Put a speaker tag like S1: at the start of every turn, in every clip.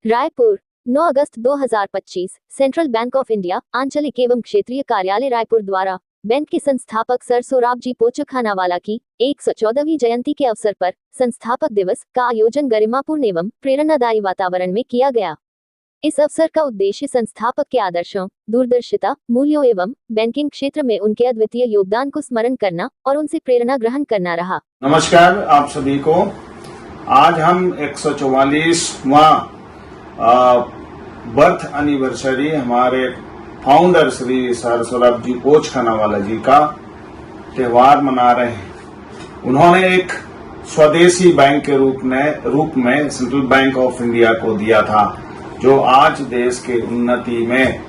S1: Raipur 9 August 2025 central bank of India आंचलिक एवं क्षेत्रीय कार्यालय रायपुर द्वारा बैंक के संस्थापक सर सोराबजी पोचखानावाला की 114वीं जयंती के अवसर पर संस्थापक दिवस का आयोजन गरिमापूर्ण एवं प्रेरणादायी वातावरण में किया गया। इस अवसर का उद्देश्य संस्थापक के आदर्शों, दूरदर्शिता, मूल्यों एवं बैंकिंग क्षेत्र में उनके अद्वितीय योगदान को स्मरण करना और उनसे प्रेरणा ग्रहण करना रहा।
S2: नमस्कार आप सभी को। आज हम 144वां बर्थ एनिवर्सरी हमारे फाउंडर श्री सर सोराबजी पोचखानावाला जी का त्योहार मना रहे हैं। उन्होंने एक स्वदेशी बैंक के रूप में सेंट्रल बैंक ऑफ इंडिया को दिया था, जो आज देश के उन्नति में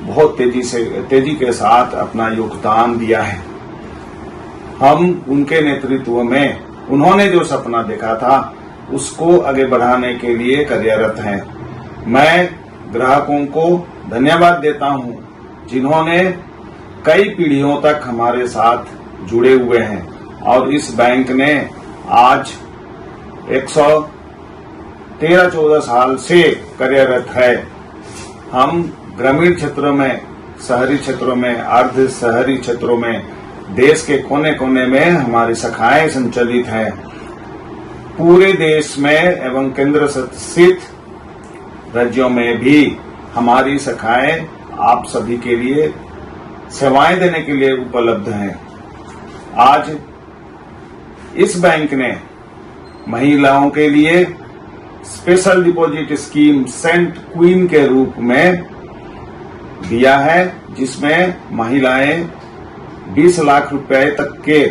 S2: बहुत तेजी के साथ अपना योगदान दिया है। हम उनके नेतृत्व में उन्होंने जो सपना देखा था उसको आगे बढ़ाने के लिए कार्यरत हैं। मैं ग्राहकों को धन्यवाद देता हूं जिन्होंने कई पीढ़ियों तक हमारे साथ जुड़े हुए हैं और इस बैंक ने आज 113-14 साल से कार्यरत है। हम ग्रामीण क्षेत्रों में, शहरी क्षेत्रों में, अर्ध शहरी क्षेत्रों में, देश के कोने कोने में हमारी शाखाएं संचालित हैं। पूरे देश में एवं केंद्र शासित राज्यों में भी हमारी शाखाएं आप सभी के लिए सेवाएं देने के लिए उपलब्ध हैं। आज इस बैंक ने महिलाओं के लिए स्पेशल डिपॉजिट स्कीम सेंट क्वीन के रूप में दिया है, जिसमें महिलाएं 20 लाख रुपए तक के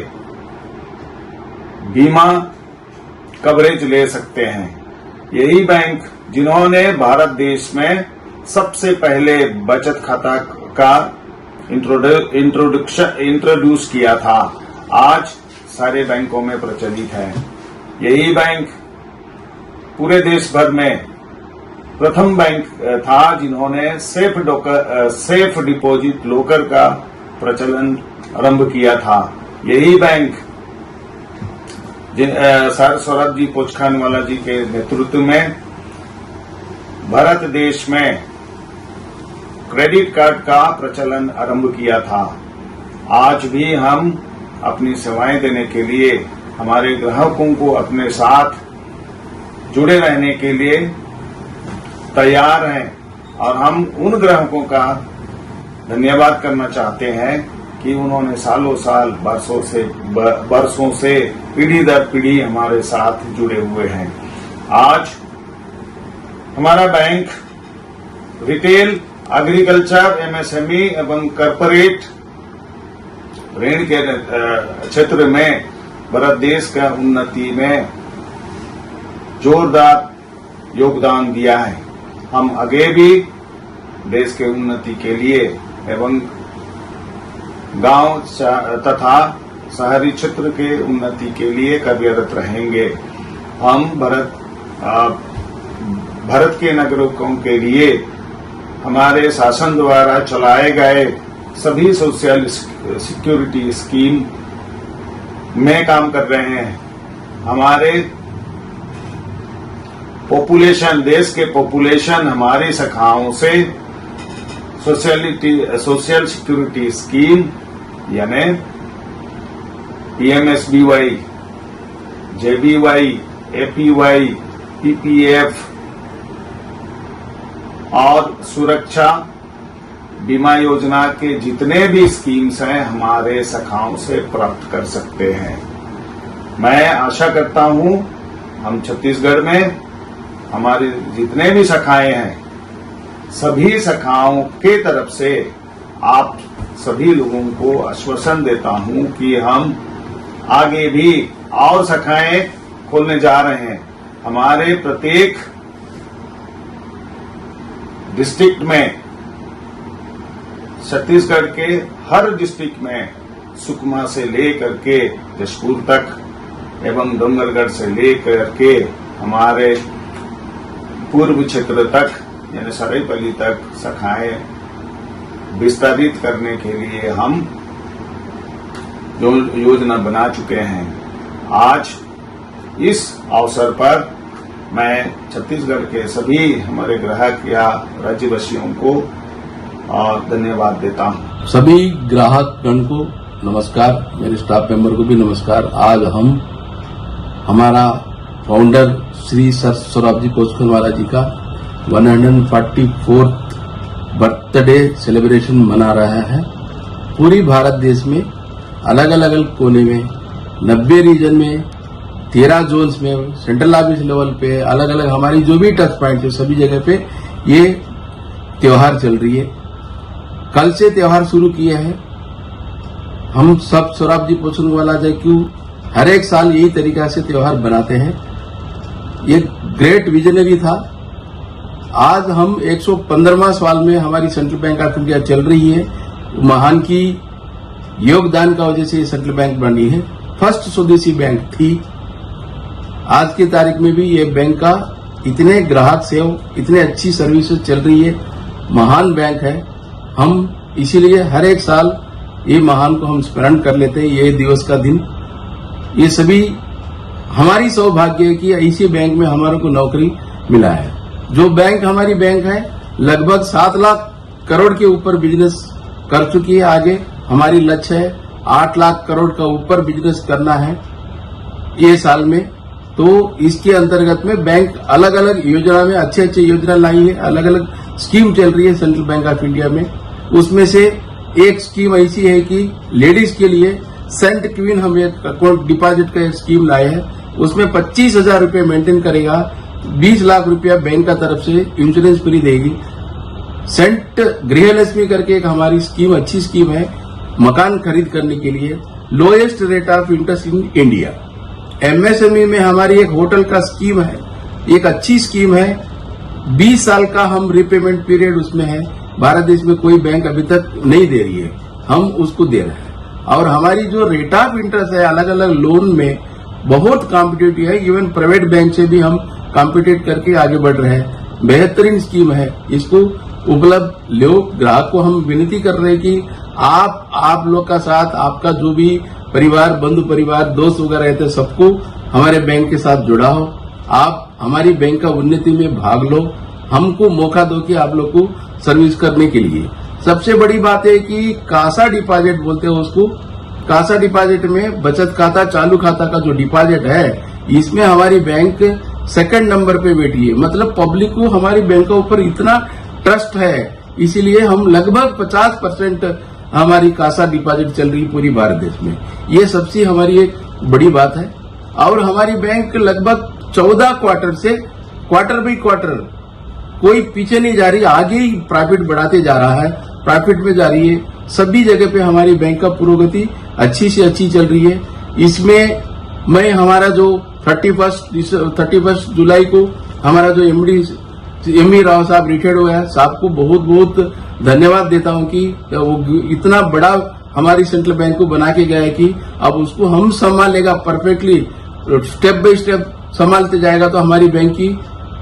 S2: बीमा कवरेज ले सकते हैं। यही बैंक जिन्होंने भारत देश में सबसे पहले बचत खाता का इंट्रोड्यूस किया था, आज सारे बैंकों में प्रचलित है। यही बैंक पूरे देश भर में प्रथम बैंक था जिन्होंने सेफ डिपॉजिट लॉकर का प्रचलन आरंभ किया था। यही बैंक सर सोराबजी पोचखानावाला जी के नेतृत्व में भारत देश में क्रेडिट कार्ड का प्रचलन आरंभ किया था। आज भी हम अपनी सेवाएं देने के लिए, हमारे ग्राहकों को अपने साथ जुड़े रहने के लिए तैयार हैं और हम उन ग्राहकों का धन्यवाद करना चाहते हैं कि उन्होंने सालों साल बरसों से पीढ़ी दर पीढ़ी हमारे साथ जुड़े हुए हैं। आज हमारा बैंक रिटेल, एग्रीकल्चर, एमएसएमई एवं कॉर्पोरेट ऋण के क्षेत्र में भारत देश का उन्नति में जोरदार योगदान दिया है। हम आगे भी देश के उन्नति के लिए एवं गांव तथा शहरी क्षेत्र के उन्नति के लिए कार्यरत रहेंगे। हम भारत के नागरिकों के लिए हमारे शासन द्वारा चलाए गए सभी सोशल सिक्योरिटी स्कीम में काम कर रहे हैं। हमारे देश के पॉपुलेशन हमारी शाखाओं से सोशल सिक्योरिटी स्कीम यानी पीएमएसबीवाई, जेबीवाई, एपीवाई, पीपीएफ और सुरक्षा बीमा योजना के जितने भी स्कीम्स हैं हमारे शाखाओं से प्राप्त कर सकते हैं। मैं आशा करता हूं हम छत्तीसगढ़ में हमारी जितने भी शाखाएं हैं, सभी शाखाओं के तरफ से आप सभी लोगों को आश्वासन देता हूं कि हम आगे भी और शाखाएं खोलने जा रहे हैं। हमारे प्रत्येक डिस्ट्रिक्ट में, छत्तीसगढ़ के हर डिस्ट्रिक्ट में, सुकमा से लेकर के जशपुर तक एवं डोंगरगढ़ से लेकर के हमारे पूर्व क्षेत्र तक यानी सरायपल्ली तक शाखाएं विस्तारित करने के लिए हम योजना बना चुके हैं। आज इस अवसर पर मैं छत्तीसगढ़ के सभी हमारे ग्राहक या राज्यवासियों को धन्यवाद देता हूं।
S3: सभी ग्राहक गण को नमस्कार, मेरे स्टाफ मेंबर को भी नमस्कार। आज हम हमारा फाउंडर श्री सर सौराबजी पोचखानवाला जी का 144th बर्थडे सेलिब्रेशन मना रहा है। पूरी भारत देश में अलग अलग कोने में 90 रीजन में 13 जोन्स में सेंट्रल ऑफिस लेवल पे अलग अलग हमारी जो भी टच पॉइंट है सभी जगह पे ये त्योहार चल रही है। कल से त्योहार शुरू किया है। हम सब सौराबजी पोचखानवाला जी क्यों हर एक साल यही तरीका से त्योहार बनाते हैं। ये ग्रेट विजनरी था। आज हम 115वां साल में हमारी सेंट्रल बैंक ऑफ इंडिया चल रही है। महान की योगदान का वजह से ये सेंट्रल बैंक बनी है। फर्स्ट स्वदेशी बैंक थी। आज की तारीख में भी ये बैंक का इतने ग्राहक सेव इतने अच्छी सर्विसेज चल रही है। महान बैंक है। हम इसीलिए हर एक साल ये महान को हम स्मरण कर लेते हैं। ये दिवस का दिन ये सभी हमारी सौभाग्य है कि इसी बैंक में हमारे को नौकरी मिला है। जो बैंक हमारी बैंक है लगभग 7 लाख करोड़ के ऊपर बिजनेस कर चुकी है। आगे हमारी लक्ष्य है 8 लाख करोड़ का ऊपर बिजनेस करना है ये साल में। तो इसके अंतर्गत में बैंक अलग अलग योजना में अच्छे योजना लाई है। अलग अलग स्कीम चल रही है सेंट्रल बैंक ऑफ इंडिया में। उसमें से एक स्कीम ऐसी है कि लेडीज के लिए सेंट क्वीन हम एक अकाउंट डिपॉजिट का एक स्कीम लाए हैं। उसमें 25,000 रुपये मेंटेन करेगा। 20 लाख रुपया बैंक का तरफ से इंश्योरेंस फ्री देगी। सेंट गृहलक्ष्मी करके एक हमारी स्कीम अच्छी स्कीम है मकान खरीद करने के लिए। Lowest rate of interest in India. MSME में हमारी एक होटल का स्कीम है। एक अच्छी स्कीम है। 20 साल का हम रिपेमेंट पीरियड उसमें है। भारत देश में कोई बैंक अभी तक नहीं दे रही है। हम उसको दे रहे हैं। और हमारी जो रेट ऑफ इंटरेस्ट है अलग अलग लोन में बहुत कॉम्पिटिटिव है। इवन प्राइवेट बैंक से भी हम कॉम्पिटिट करके आगे बढ़ रहे हैं। बेहतरीन स्कीम है। इसको उपलब्ध लो। ग्राहक को हम विनती कर रहे हैं कि आप लोग का साथ आपका जो भी परिवार बंधु परिवार दोस्त वगैरह रहते सबको हमारे बैंक के साथ जुड़ा हो। आप हमारी बैंक का उन्नति में भाग लो। हमको मौका दो कि आप लोग को सर्विस करने के लिए। सबसे बड़ी बात है कि कासा डिपॉजिट बोलते हैं उसको। कासा डिपॉजिट में बचत खाता चालू खाता का जो डिपॉजिट है इसमें हमारी बैंक सेकंड नंबर पे बैठी है। मतलब पब्लिक को हमारी बैंक के ऊपर इतना ट्रस्ट है। इसीलिए हम लगभग 50% हमारी कासा डिपॉजिट चल रही पूरी भारत देश में। ये सबसे हमारी एक बड़ी बात है। और हमारी बैंक लगभग 14 क्वार्टर से क्वार्टर बाई क्वार्टर कोई पीछे नहीं जा रही। आगे ही प्रॉफिट बढ़ाते जा रहा है। प्रॉफिट में जा रही है। सभी जगह पे हमारी बैंक का पुरोगति अच्छी से अच्छी चल रही है। इसमें मैं हमारा जो 31 जुलाई को हमारा जो एमडी राव साहब रिटायर्ड हुआ है साहब को बहुत बहुत धन्यवाद देता हूं कि वो इतना बड़ा हमारी सेंट्रल बैंक को बना के गया है कि अब उसको हम संभालेगा परफेक्टली स्टेप बाय स्टेप संभालते जाएगा तो हमारी बैंक की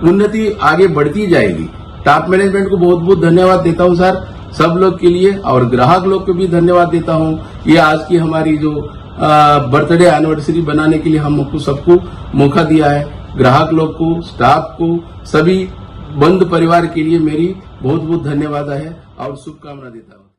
S3: उन्नति आगे बढ़ती जाएगी। टॉप मैनेजमेंट को बहुत बहुत धन्यवाद देता हूं सर सब लोग के लिए। और ग्राहक लोग को भी धन्यवाद देता हूं। ये आज की हमारी जो बर्थडे एनिवर्सरी बनाने के लिए हमको सबको मौका दिया है। ग्राहक लोग को स्टाफ को सभी बंधु परिवार के लिए मेरी बहुत बहुत धन्यवाद है और शुभकामना देता हूं।